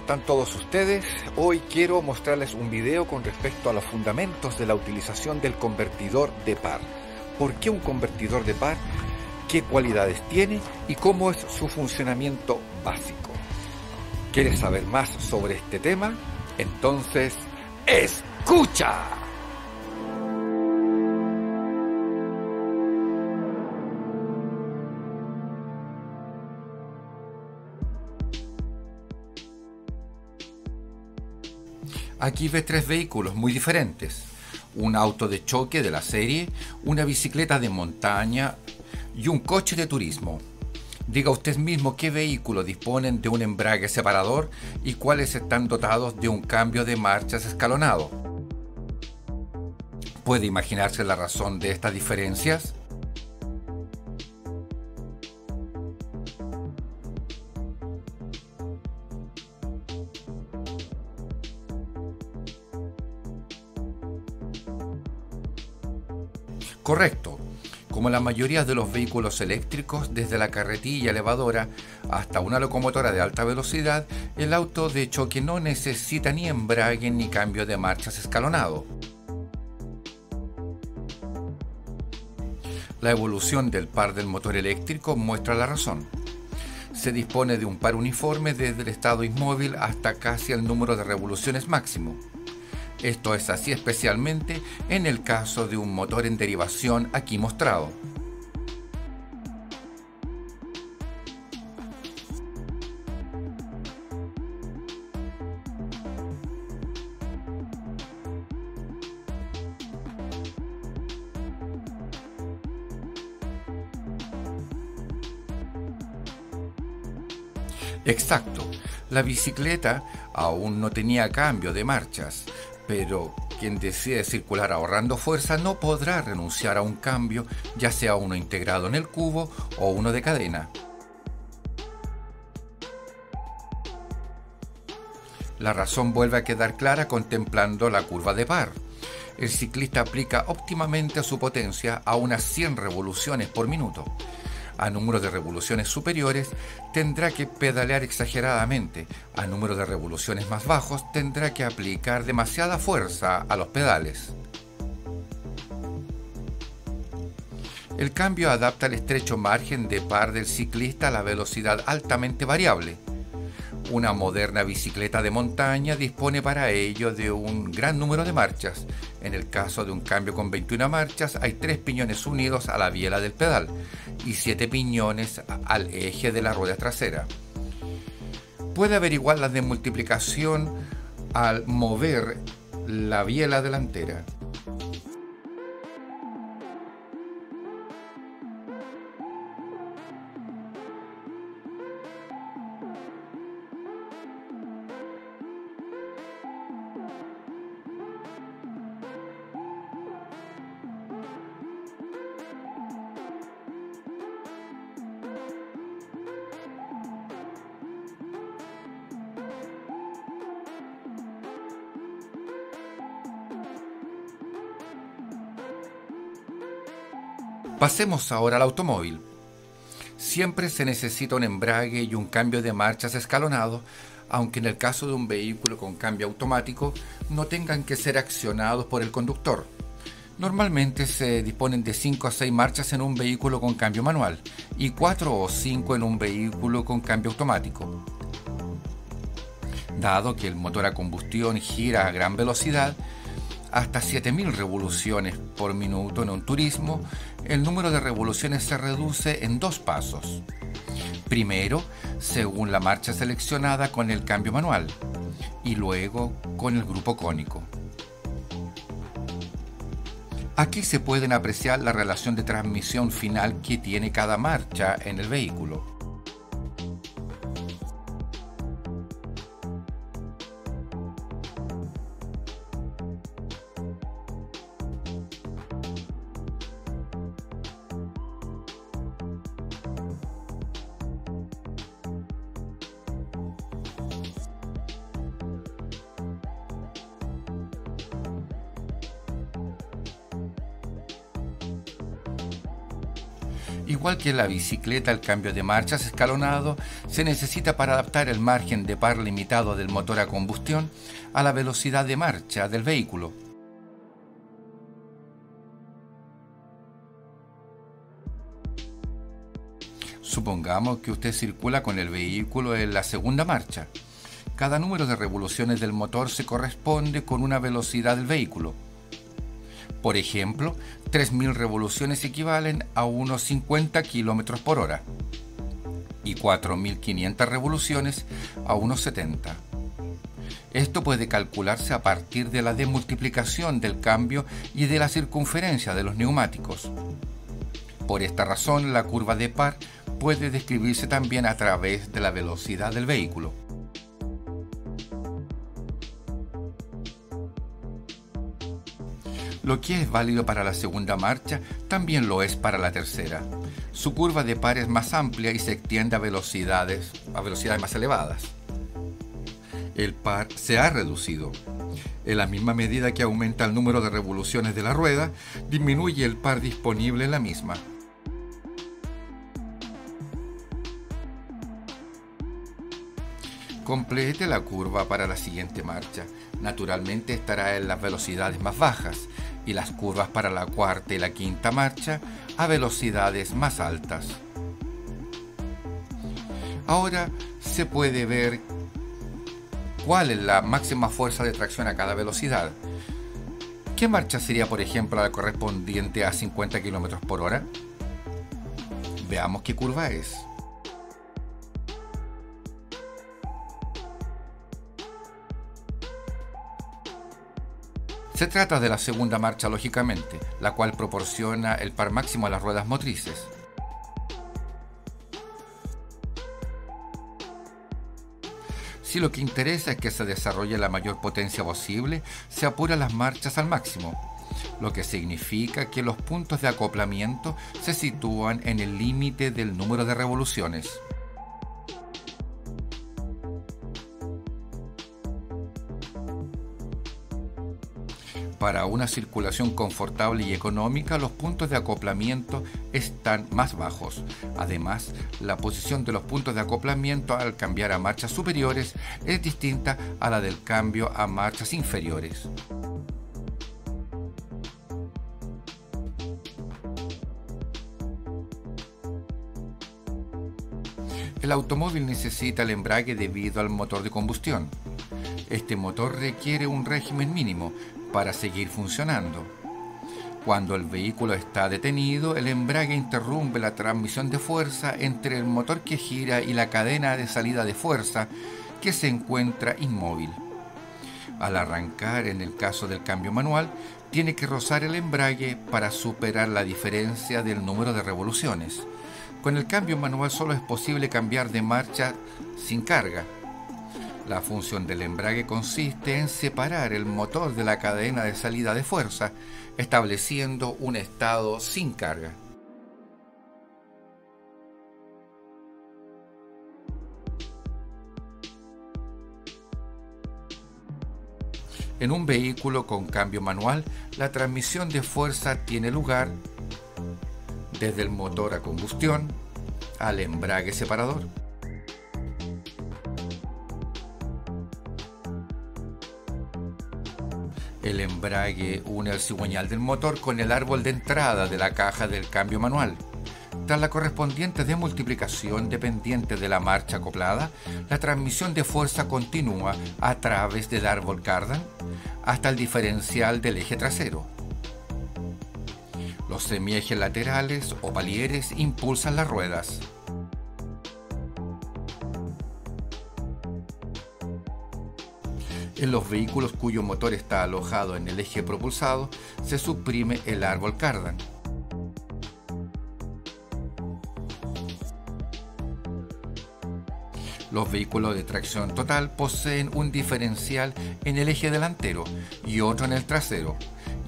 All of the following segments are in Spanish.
están todos ustedes? Hoy quiero mostrarles un video con respecto a los fundamentos de la utilización del convertidor de par. ¿Por qué un convertidor de par? ¿Qué cualidades tiene? ¿Y cómo es su funcionamiento básico? ¿Quieres saber más sobre este tema? Entonces, ¡escucha! Aquí ves tres vehículos muy diferentes: un auto de choque de la serie, una bicicleta de montaña y un coche de turismo. Diga usted mismo qué vehículos disponen de un embrague separador y cuáles están dotados de un cambio de marchas escalonado. ¿Puede imaginarse la razón de estas diferencias? Correcto. Como la mayoría de los vehículos eléctricos, desde la carretilla elevadora hasta una locomotora de alta velocidad, el auto de choque no necesita ni embrague ni cambio de marchas escalonado. La evolución del par del motor eléctrico muestra la razón. Se dispone de un par uniforme desde el estado inmóvil hasta casi el número de revoluciones máximo. Esto es así especialmente en el caso de un motor en derivación aquí mostrado. Exacto, la bicicleta aún no tenía cambio de marchas, pero quien decide circular ahorrando fuerza no podrá renunciar a un cambio, ya sea uno integrado en el cubo o uno de cadena. La razón vuelve a quedar clara contemplando la curva de par. El ciclista aplica óptimamente su potencia a unas 100 revoluciones por minuto. A números de revoluciones superiores tendrá que pedalear exageradamente. A números de revoluciones más bajos tendrá que aplicar demasiada fuerza a los pedales. El cambio adapta el estrecho margen de par del ciclista a la velocidad altamente variable. Una moderna bicicleta de montaña dispone para ello de un gran número de marchas. En el caso de un cambio con 21 marchas, hay 3 piñones unidos a la biela del pedal y 7 piñones al eje de la rueda trasera. Puede averiguar las de multiplicación al mover la biela delantera. Pasemos ahora al automóvil. Siempre se necesita un embrague y un cambio de marchas escalonado, aunque en el caso de un vehículo con cambio automático no tengan que ser accionados por el conductor. Normalmente se disponen de 5 a 6 marchas en un vehículo con cambio manual y 4 o 5 en un vehículo con cambio automático. Dado que el motor a combustión gira a gran velocidad, hasta 7000 revoluciones por minuto en un turismo, el número de revoluciones se reduce en 2 pasos. Primero, según la marcha seleccionada con el cambio manual, y luego con el grupo cónico. Aquí se pueden apreciar la relación de transmisión final que tiene cada marcha en el vehículo. Igual que en la bicicleta, el cambio de marchas escalonado se necesita para adaptar el margen de par limitado del motor a combustión a la velocidad de marcha del vehículo. Supongamos que usted circula con el vehículo en la segunda marcha. Cada número de revoluciones del motor se corresponde con una velocidad del vehículo. Por ejemplo, 3.000 revoluciones equivalen a unos 50 km por hora y 4.500 revoluciones a unos 70. Esto puede calcularse a partir de la demultiplicación del cambio y de la circunferencia de los neumáticos. Por esta razón, la curva de par puede describirse también a través de la velocidad del vehículo. Lo que es válido para la segunda marcha también lo es para la tercera. Su curva de par es más amplia y se extiende a velocidades más elevadas. El par se ha reducido. En la misma medida que aumenta el número de revoluciones de la rueda, disminuye el par disponible en la misma. Complete la curva para la siguiente marcha. Naturalmente estará en las velocidades más bajas y las curvas para la cuarta y la quinta marcha a velocidades más altas. Ahora se puede ver cuál es la máxima fuerza de tracción a cada velocidad. ¿Qué marcha sería, por ejemplo, la correspondiente a 50 km por hora? Veamos qué curva es. Se trata de la segunda marcha, lógicamente, la cual proporciona el par máximo a las ruedas motrices. Si lo que interesa es que se desarrolle la mayor potencia posible, se apuran las marchas al máximo, lo que significa que los puntos de acoplamiento se sitúan en el límite del número de revoluciones. Para una circulación confortable y económica, los puntos de acoplamiento están más bajos. Además, la posición de los puntos de acoplamiento al cambiar a marchas superiores es distinta a la del cambio a marchas inferiores. El automóvil necesita el embrague debido al motor de combustión. Este motor requiere un régimen mínimo para seguir funcionando. Cuando el vehículo está detenido, el embrague interrumpe la transmisión de fuerza entre el motor que gira y la cadena de salida de fuerza que se encuentra inmóvil. Al arrancar, en el caso del cambio manual, tiene que rozar el embrague para superar la diferencia del número de revoluciones. Con el cambio manual solo es posible cambiar de marcha sin carga. La función del embrague consiste en separar el motor de la cadena de salida de fuerza, estableciendo un estado sin carga. En un vehículo con cambio manual, la transmisión de fuerza tiene lugar desde el motor a combustión al embrague separador. El embrague une el cigüeñal del motor con el árbol de entrada de la caja del cambio manual. Tras la correspondiente demultiplicación dependiente de la marcha acoplada, la transmisión de fuerza continúa a través del árbol cardan hasta el diferencial del eje trasero. Los semiejes laterales o palieres impulsan las ruedas. En los vehículos cuyo motor está alojado en el eje propulsado, se suprime el árbol cardan. Los vehículos de tracción total poseen un diferencial en el eje delantero y otro en el trasero,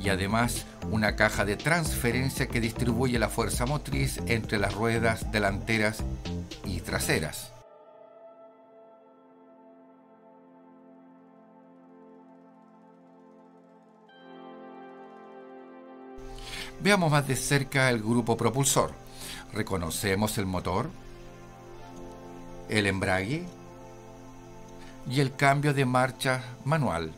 y además una caja de transferencia que distribuye la fuerza motriz entre las ruedas delanteras y traseras. Veamos más de cerca el grupo propulsor. Reconocemos el motor, el embrague y el cambio de marcha manual.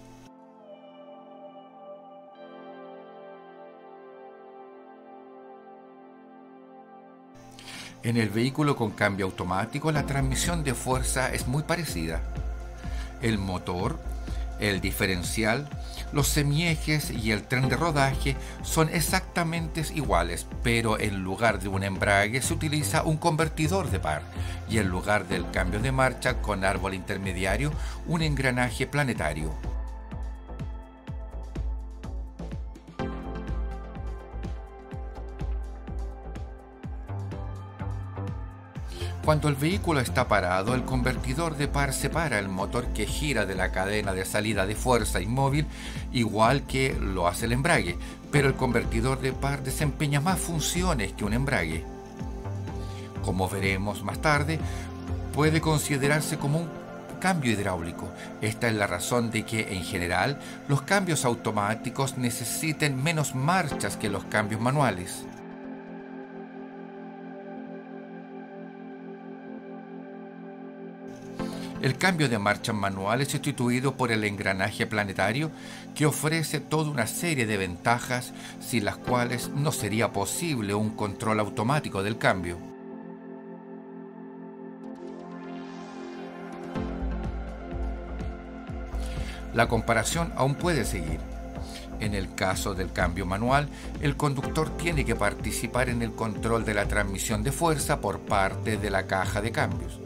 En el vehículo con cambio automático, la transmisión de fuerza es muy parecida. El motor, el diferencial, los semiejes y el tren de rodaje son exactamente iguales, pero en lugar de un embrague se utiliza un convertidor de par y en lugar del cambio de marcha con árbol intermediario, un engranaje planetario. Cuando el vehículo está parado, el convertidor de par separa el motor que gira de la cadena de salida de fuerza inmóvil, igual que lo hace el embrague, pero el convertidor de par desempeña más funciones que un embrague. Como veremos más tarde, puede considerarse como un cambio hidráulico. Esta es la razón de que, en general, los cambios automáticos necesiten menos marchas que los cambios manuales. El cambio de marcha manual es sustituido por el engranaje planetario, que ofrece toda una serie de ventajas sin las cuales no sería posible un control automático del cambio. La comparación aún puede seguir. En el caso del cambio manual, el conductor tiene que participar en el control de la transmisión de fuerza por parte de la caja de cambios.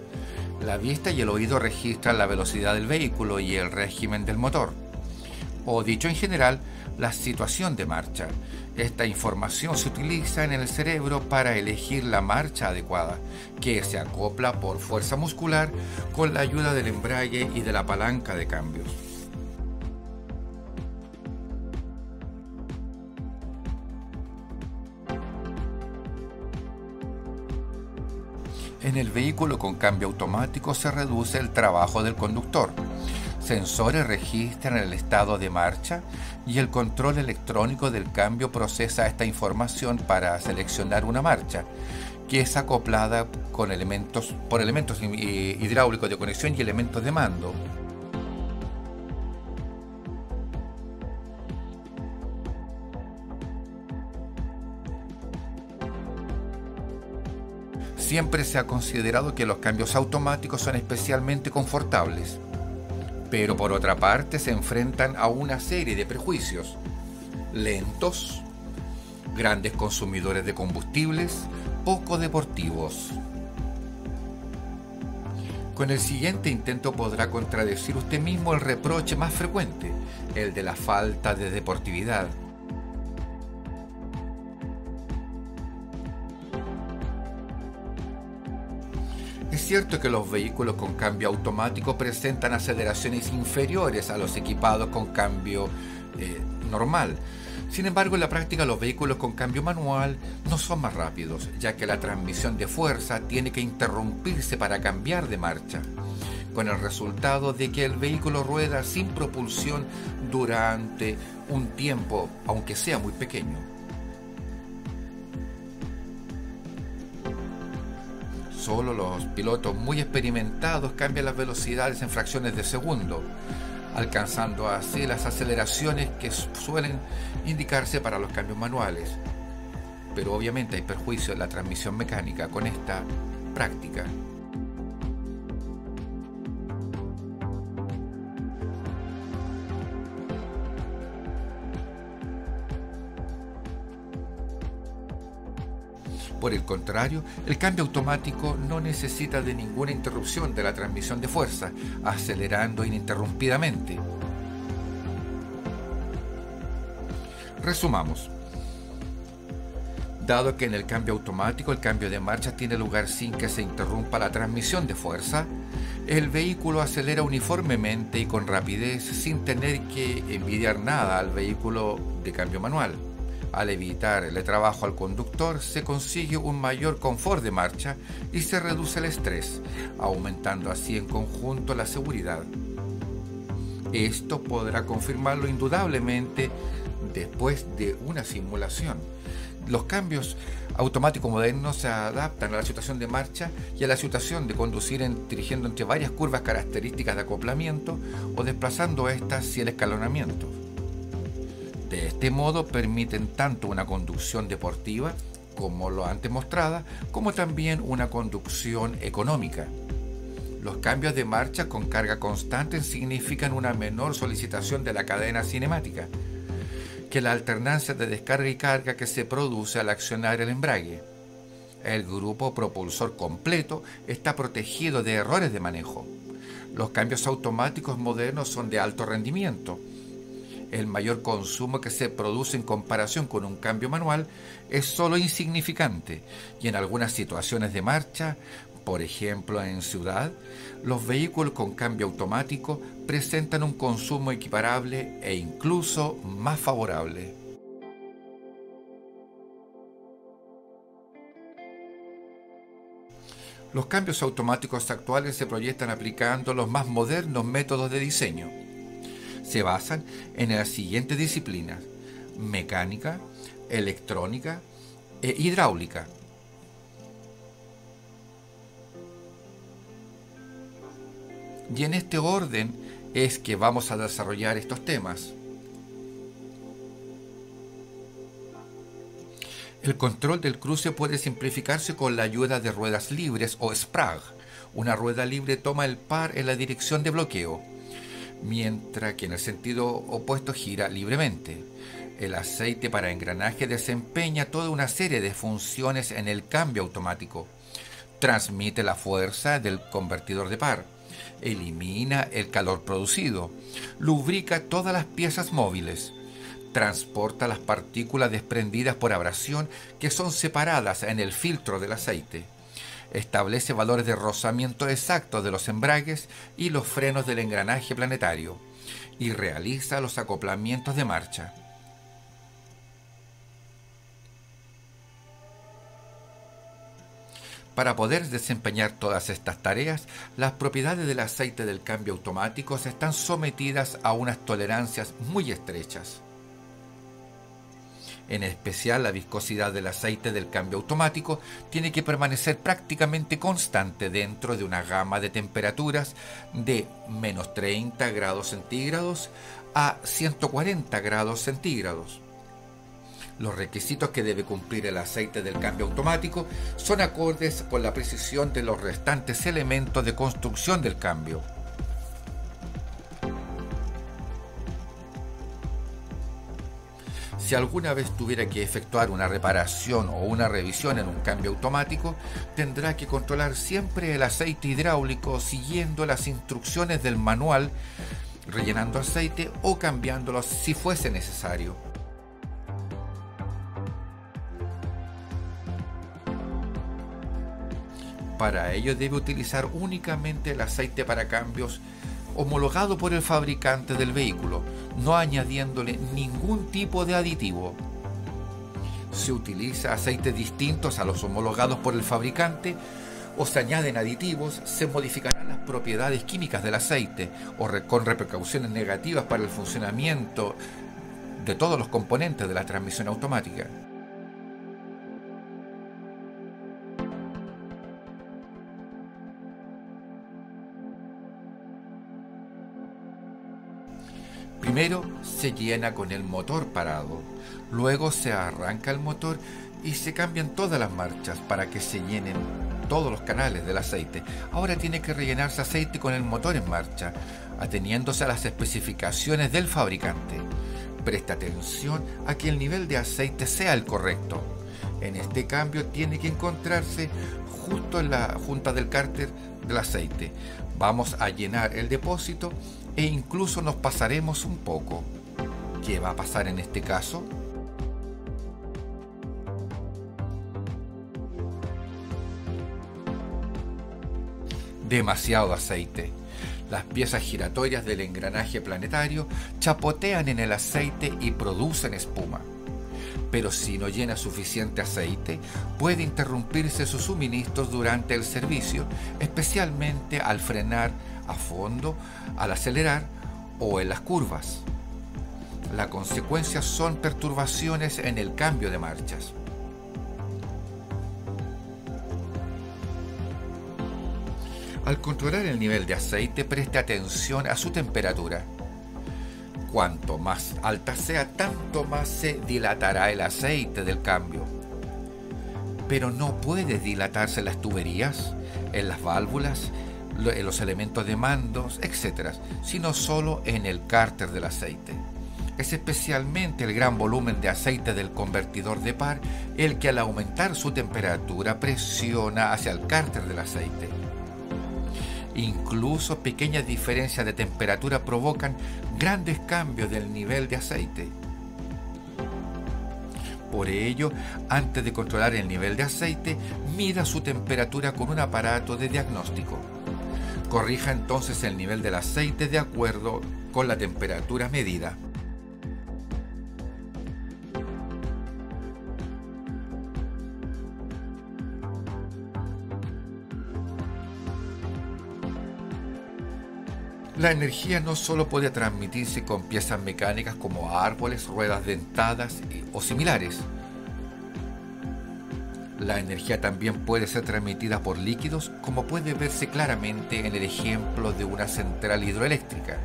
La vista y el oído registran la velocidad del vehículo y el régimen del motor, o dicho en general, la situación de marcha. Esta información se utiliza en el cerebro para elegir la marcha adecuada, que se acopla por fuerza muscular con la ayuda del embrague y de la palanca de cambios. En el vehículo con cambio automático se reduce el trabajo del conductor. Sensores registran el estado de marcha y el control electrónico del cambio procesa esta información para seleccionar una marcha, que es acoplada por elementos hidráulicos de conexión y elementos de mando. Siempre se ha considerado que los cambios automáticos son especialmente confortables, pero por otra parte se enfrentan a una serie de prejuicios: lentos, grandes consumidores de combustibles, poco deportivos. Con el siguiente intento podrá contradecir usted mismo el reproche más frecuente, el de la falta de deportividad. Es cierto que los vehículos con cambio automático presentan aceleraciones inferiores a los equipados con cambio normal. Sin embargo, en la práctica los vehículos con cambio manual no son más rápidos, ya que la transmisión de fuerza tiene que interrumpirse para cambiar de marcha, con el resultado de que el vehículo rueda sin propulsión durante un tiempo, aunque sea muy pequeño. Solo los pilotos muy experimentados cambian las velocidades en fracciones de segundo, alcanzando así las aceleraciones que suelen indicarse para los cambios manuales. Pero obviamente hay perjuicio en la transmisión mecánica con esta práctica. Por el contrario, el cambio automático no necesita de ninguna interrupción de la transmisión de fuerza, acelerando ininterrumpidamente. Resumamos. Dado que en el cambio automático el cambio de marcha tiene lugar sin que se interrumpa la transmisión de fuerza, el vehículo acelera uniformemente y con rapidez sin tener que envidiar nada al vehículo de cambio manual. Al evitar el trabajo al conductor, se consigue un mayor confort de marcha y se reduce el estrés, aumentando así en conjunto la seguridad. Esto podrá confirmarlo indudablemente después de una simulación, Los cambios automáticos modernos se adaptan a la situación de marcha y a la situación de conducir dirigiendo entre varias curvas características de acoplamiento o desplazando estas y el escalonamiento. De este modo permiten tanto una conducción deportiva, como lo antes mostrada, como también una conducción económica. Los cambios de marcha con carga constante significan una menor solicitación de la cadena cinemática que la alternancia de descarga y carga que se produce al accionar el embrague. El grupo propulsor completo está protegido de errores de manejo. Los cambios automáticos modernos son de alto rendimiento. El mayor consumo que se produce en comparación con un cambio manual es solo insignificante y en algunas situaciones de marcha, por ejemplo en ciudad, los vehículos con cambio automático presentan un consumo equiparable e incluso más favorable. Los cambios automáticos actuales se proyectan aplicando los más modernos métodos de diseño. Se basan en las siguientes disciplinas: mecánica, electrónica e hidráulica. Y en este orden es que vamos a desarrollar estos temas. El control del cruce puede simplificarse con la ayuda de ruedas libres o Sprag. Una rueda libre toma el par en la dirección de bloqueo, mientras que en el sentido opuesto gira libremente. El aceite para engranaje desempeña toda una serie de funciones en el cambio automático. Transmite la fuerza del convertidor de par, elimina el calor producido, lubrica todas las piezas móviles, transporta las partículas desprendidas por abrasión que son separadas en el filtro del aceite, establece valores de rozamiento exactos de los embragues y los frenos del engranaje planetario y realiza los acoplamientos de marcha. Para poder desempeñar todas estas tareas, las propiedades del aceite del cambio automático están sometidas a unas tolerancias muy estrechas. En especial, la viscosidad del aceite del cambio automático tiene que permanecer prácticamente constante dentro de una gama de temperaturas de menos 30 grados centígrados a 140 grados centígrados. Los requisitos que debe cumplir el aceite del cambio automático son acordes con la precisión de los restantes elementos de construcción del cambio. Si alguna vez tuviera que efectuar una reparación o una revisión en un cambio automático, tendrá que controlar siempre el aceite hidráulico siguiendo las instrucciones del manual, rellenando aceite o cambiándolo si fuese necesario. Para ello debe utilizar únicamente el aceite para cambios homologado por el fabricante del vehículo, no añadiéndole ningún tipo de aditivo. Se utiliza aceites distintos a los homologados por el fabricante o se añaden aditivos, se modificarán las propiedades químicas del aceite con repercusiones negativas para el funcionamiento de todos los componentes de la transmisión automática. Primero se llena con el motor parado, luego se arranca el motor y se cambian todas las marchas para que se llenen todos los canales del aceite. Ahora tiene que rellenarse aceite con el motor en marcha, ateniéndose a las especificaciones del fabricante. Presta atención a que el nivel de aceite sea el correcto. En este cambio tiene que encontrarse justo en la junta del cárter del aceite. Vamos a llenar el depósito e incluso nos pasaremos un poco. ¿Qué va a pasar en este caso? Demasiado aceite. Las piezas giratorias del engranaje planetario chapotean en el aceite y producen espuma. Pero si no llena suficiente aceite, puede interrumpirse su suministro durante el servicio, especialmente al frenar a fondo, al acelerar o en las curvas. La consecuencia son perturbaciones en el cambio de marchas. Al controlar el nivel de aceite, preste atención a su temperatura. Cuanto más alta sea, tanto más se dilatará el aceite del cambio. Pero no puede dilatarse en las tuberías, en las válvulas, en los elementos de mandos, etc., sino solo en el cárter del aceite. Es especialmente el gran volumen de aceite del convertidor de par el que al aumentar su temperatura presiona hacia el cárter del aceite. Incluso pequeñas diferencias de temperatura provocan grandes cambios del nivel de aceite. Por ello, antes de controlar el nivel de aceite, mida su temperatura con un aparato de diagnóstico. Corrija entonces el nivel del aceite de acuerdo con la temperatura medida. La energía no solo puede transmitirse con piezas mecánicas como árboles, ruedas dentadas o similares. La energía también puede ser transmitida por líquidos, como puede verse claramente en el ejemplo de una central hidroeléctrica.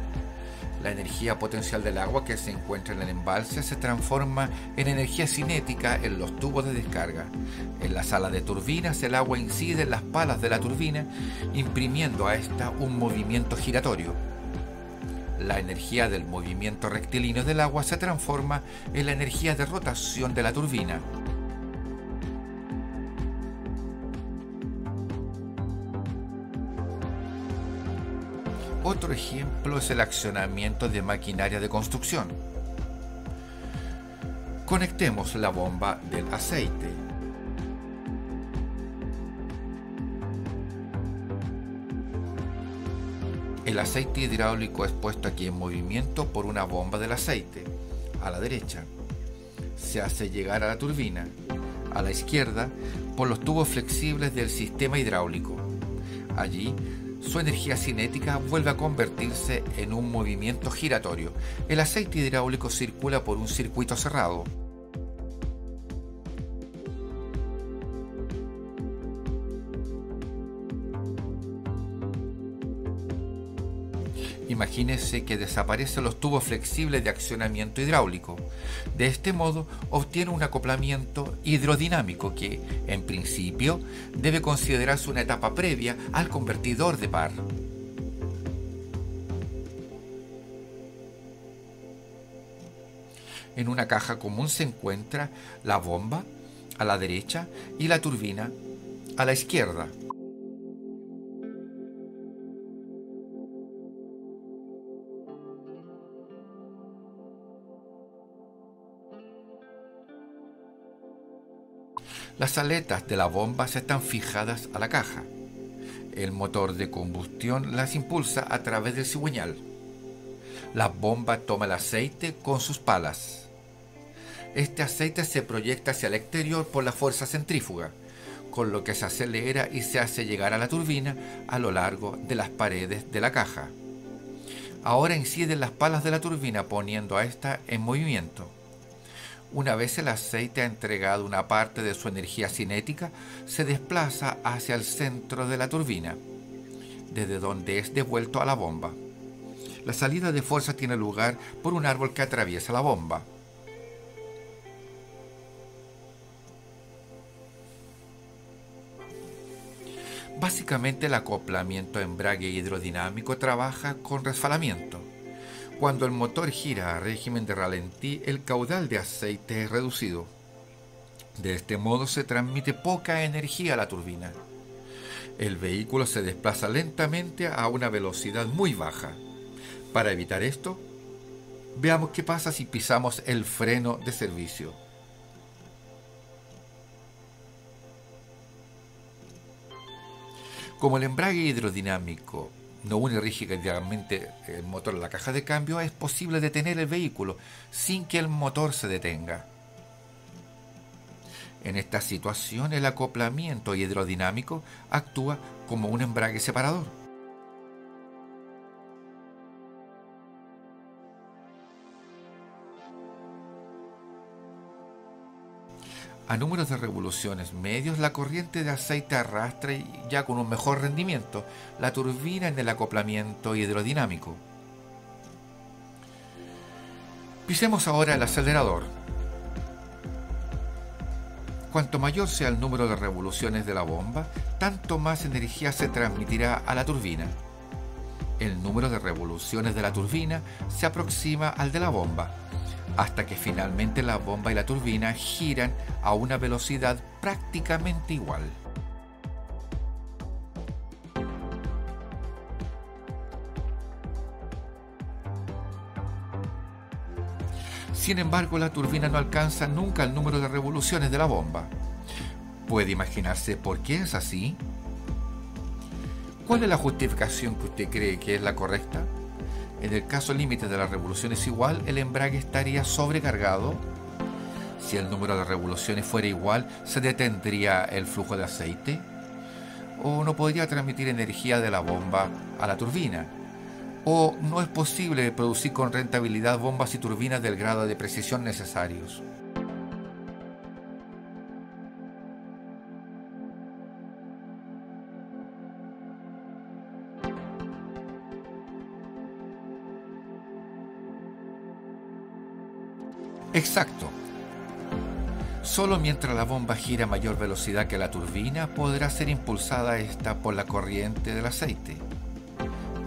La energía potencial del agua que se encuentra en el embalse se transforma en energía cinética en los tubos de descarga. En la sala de turbinas, el agua incide en las palas de la turbina, imprimiendo a esta un movimiento giratorio. La energía del movimiento rectilíneo del agua se transforma en la energía de rotación de la turbina. Otro ejemplo es el accionamiento de maquinaria de construcción. Conectemos la bomba del aceite. El aceite hidráulico es puesto aquí en movimiento por una bomba del aceite, a la derecha. Se hace llegar a la turbina, a la izquierda, por los tubos flexibles del sistema hidráulico. Allí, su energía cinética vuelve a convertirse en un movimiento giratorio. El aceite hidráulico circula por un circuito cerrado. Imagínese que desaparecen los tubos flexibles de accionamiento hidráulico. De este modo obtiene un acoplamiento hidrodinámico que, en principio, debe considerarse una etapa previa al convertidor de par. En una caja común se encuentra la bomba a la derecha y la turbina a la izquierda. Las aletas de la bomba están fijadas a la caja. El motor de combustión las impulsa a través del cigüeñal. La bomba toma el aceite con sus palas. Este aceite se proyecta hacia el exterior por la fuerza centrífuga, con lo que se acelera y se hace llegar a la turbina a lo largo de las paredes de la caja. Ahora inciden las palas de la turbina poniendo a esta en movimiento. Una vez el aceite ha entregado una parte de su energía cinética, se desplaza hacia el centro de la turbina, desde donde es devuelto a la bomba. La salida de fuerza tiene lugar por un árbol que atraviesa la bomba. Básicamente el acoplamiento embrague hidrodinámico trabaja con resfalamiento. Cuando el motor gira a régimen de ralentí, el caudal de aceite es reducido. De este modo se transmite poca energía a la turbina. El vehículo se desplaza lentamente a una velocidad muy baja. Para evitar esto, veamos qué pasa si pisamos el freno de servicio. Como el embrague hidrodinámico no une rígidamente el motor a la caja de cambio, es posible detener el vehículo sin que el motor se detenga. En esta situación, el acoplamiento hidrodinámico actúa como un embrague separador. A números de revoluciones medios, la corriente de aceite arrastra ya con un mejor rendimiento la turbina en el acoplamiento hidrodinámico. Pisemos ahora el acelerador. Cuanto mayor sea el número de revoluciones de la bomba, tanto más energía se transmitirá a la turbina. El número de revoluciones de la turbina se aproxima al de la bomba, hasta que finalmente la bomba y la turbina giran a una velocidad prácticamente igual. Sin embargo, la turbina no alcanza nunca el número de revoluciones de la bomba. ¿Puede imaginarse por qué es así? ¿Cuál es la justificación que usted cree que es la correcta? En el caso límite de la revolución es igual, el embrague estaría sobrecargado. Si el número de revoluciones fuera igual, ¿se detendría el flujo de aceite? ¿O no podría transmitir energía de la bomba a la turbina? ¿O no es posible producir con rentabilidad bombas y turbinas del grado de precisión necesarios? Exacto. Solo mientras la bomba gira a mayor velocidad que la turbina podrá ser impulsada esta por la corriente del aceite.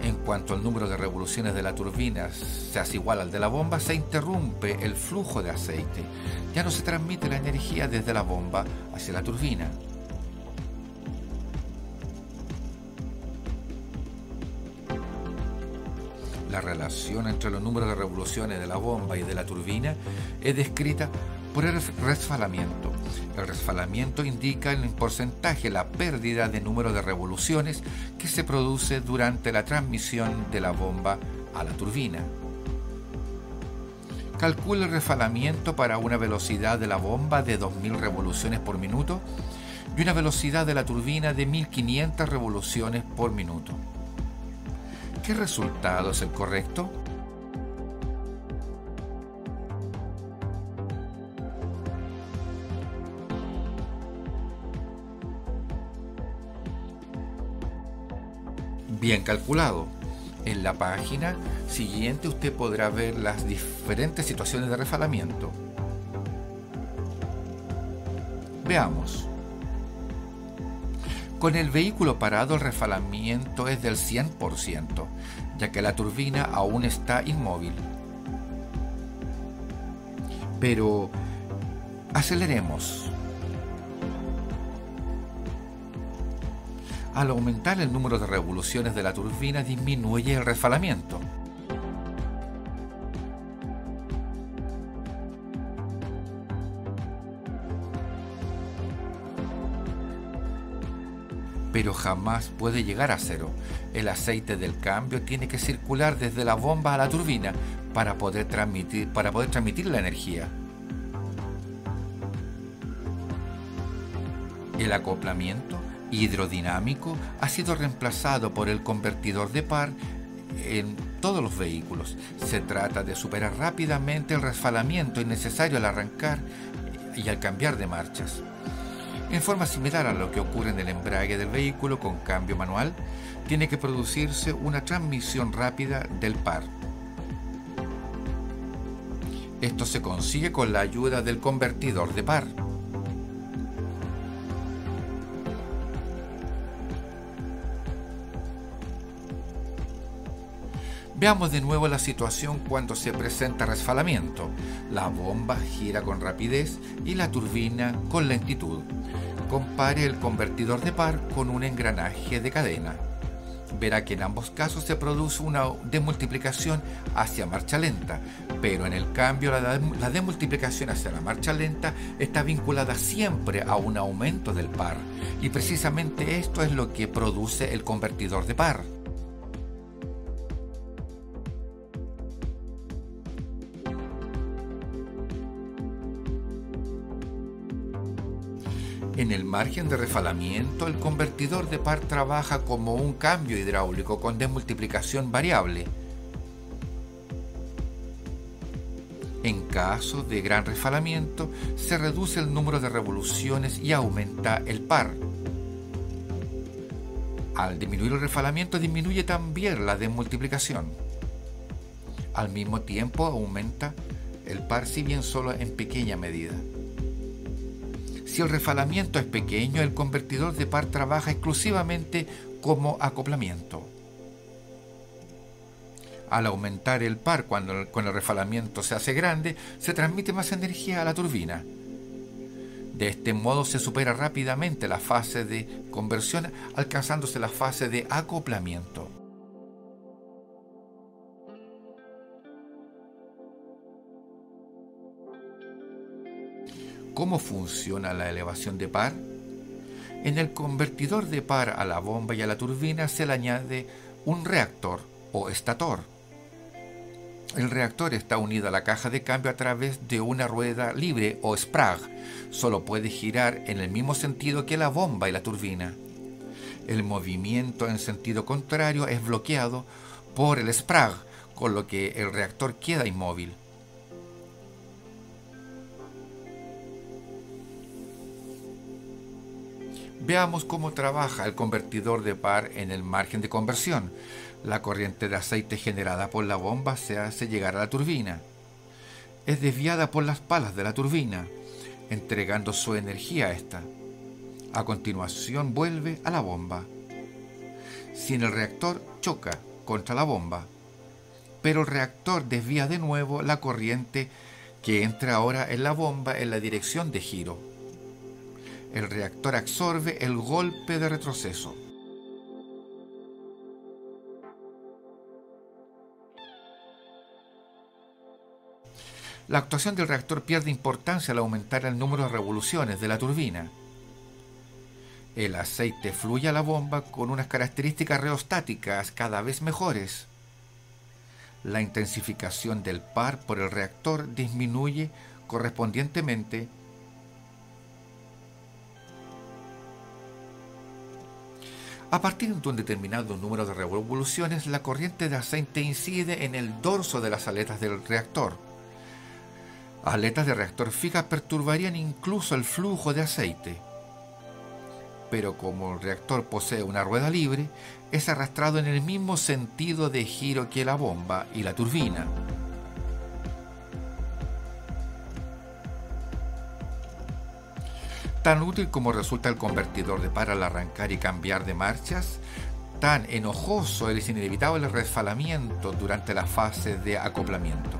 En cuanto al número de revoluciones de la turbina se hace igual al de la bomba, se interrumpe el flujo de aceite. Ya no se transmite la energía desde la bomba hacia la turbina. La relación entre los números de revoluciones de la bomba y de la turbina es descrita por el resfalamiento. El resfalamiento indica en porcentaje la pérdida de número de revoluciones que se produce durante la transmisión de la bomba a la turbina. Calcula el resfalamiento para una velocidad de la bomba de 2000 revoluciones por minuto y una velocidad de la turbina de 1500 revoluciones por minuto. ¿Qué resultado es el correcto? Bien calculado. En la página siguiente usted podrá ver las diferentes situaciones de resfalamiento. Veamos. Con el vehículo parado el resfalamiento es del 100%, ya que la turbina aún está inmóvil. Pero aceleremos. Al aumentar el número de revoluciones de la turbina disminuye el resfalamiento. Pero jamás puede llegar a cero. El aceite del cambio tiene que circular desde la bomba a la turbina para poder transmitir la energía. El acoplamiento hidrodinámico ha sido reemplazado por el convertidor de par en todos los vehículos. Se trata de superar rápidamente el resfalamiento innecesario al arrancar y al cambiar de marchas. En forma similar a lo que ocurre en el embrague del vehículo con cambio manual, tiene que producirse una transmisión rápida del par. Esto se consigue con la ayuda del convertidor de par. Veamos de nuevo la situación cuando se presenta resfalamiento. La bomba gira con rapidez y la turbina con lentitud. Compare el convertidor de par con un engranaje de cadena. Verá que en ambos casos se produce una demultiplicación hacia marcha lenta, pero en el cambio la demultiplicación hacia la marcha lenta está vinculada siempre a un aumento del par, y precisamente esto es lo que produce el convertidor de par. En el margen de resfalamiento, el convertidor de par trabaja como un cambio hidráulico con desmultiplicación variable. En caso de gran resfalamiento, se reduce el número de revoluciones y aumenta el par. Al disminuir el resfalamiento, disminuye también la desmultiplicación. Al mismo tiempo, aumenta el par, si bien solo en pequeña medida. Si el resfalamiento es pequeño, el convertidor de par trabaja exclusivamente como acoplamiento. Al aumentar el par cuando el resfalamiento se hace grande, se transmite más energía a la turbina. De este modo se supera rápidamente la fase de conversión, alcanzándose la fase de acoplamiento. ¿Cómo funciona la elevación de par? En el convertidor de par a la bomba y a la turbina se le añade un reactor o estator. El reactor está unido a la caja de cambio a través de una rueda libre o sprag. Solo puede girar en el mismo sentido que la bomba y la turbina. El movimiento en sentido contrario es bloqueado por el sprag, con lo que el reactor queda inmóvil. Veamos cómo trabaja el convertidor de par en el margen de conversión. La corriente de aceite generada por la bomba se hace llegar a la turbina. Es desviada por las palas de la turbina, entregando su energía a esta. A continuación vuelve a la bomba. Sin el reactor choca contra la bomba, pero el reactor desvía de nuevo la corriente que entra ahora en la bomba en la dirección de giro. El reactor absorbe el golpe de retroceso. La actuación del reactor pierde importancia al aumentar el número de revoluciones de la turbina. El aceite fluye a la bomba con unas características reostáticas cada vez mejores. La intensificación del par por el reactor disminuye correspondientemente. A partir de un determinado número de revoluciones, la corriente de aceite incide en el dorso de las aletas del reactor. Aletas de reactor fijas perturbarían incluso el flujo de aceite. Pero como el reactor posee una rueda libre, es arrastrado en el mismo sentido de giro que la bomba y la turbina. Tan útil como resulta el convertidor de par al arrancar y cambiar de marchas, tan enojoso es inevitable el resfalamiento durante la fase de acoplamiento.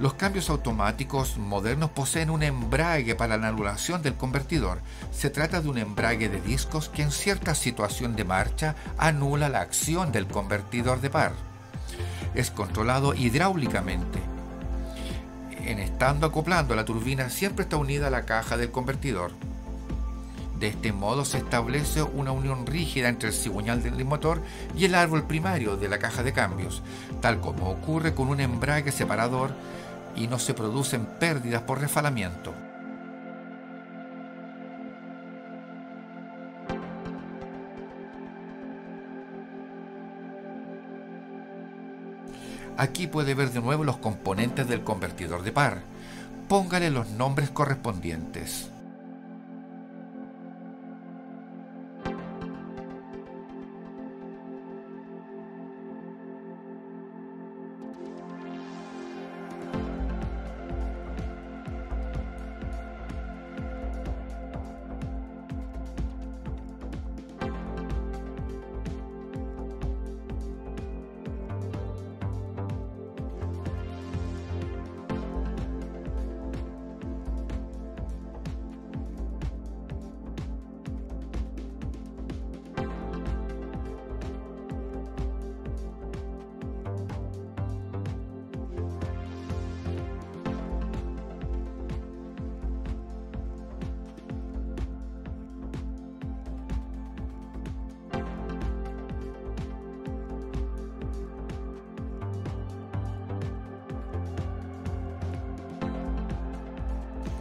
Los cambios automáticos modernos poseen un embrague para la anulación del convertidor. Se trata de un embrague de discos que en cierta situación de marcha anula la acción del convertidor de par. Es controlado hidráulicamente. En estando acoplando, la turbina siempre está unida a la caja del convertidor. De este modo se establece una unión rígida entre el cigüeñal del motor y el árbol primario de la caja de cambios, tal como ocurre con un embrague separador, y no se producen pérdidas por resfalamiento. Aquí puede ver de nuevo los componentes del convertidor de par. Póngale los nombres correspondientes.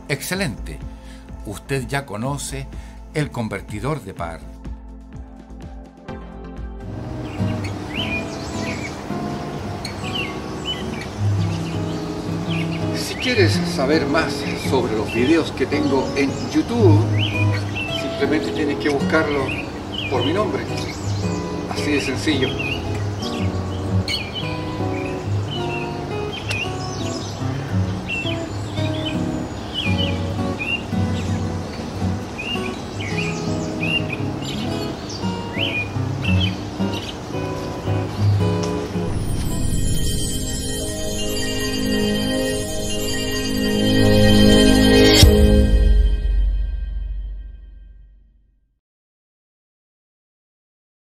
Excelente. Usted ya conoce el convertidor de par. Si quieres saber más sobre los videos que tengo en YouTube, simplemente tienes que buscarlo por mi nombre. Así de sencillo.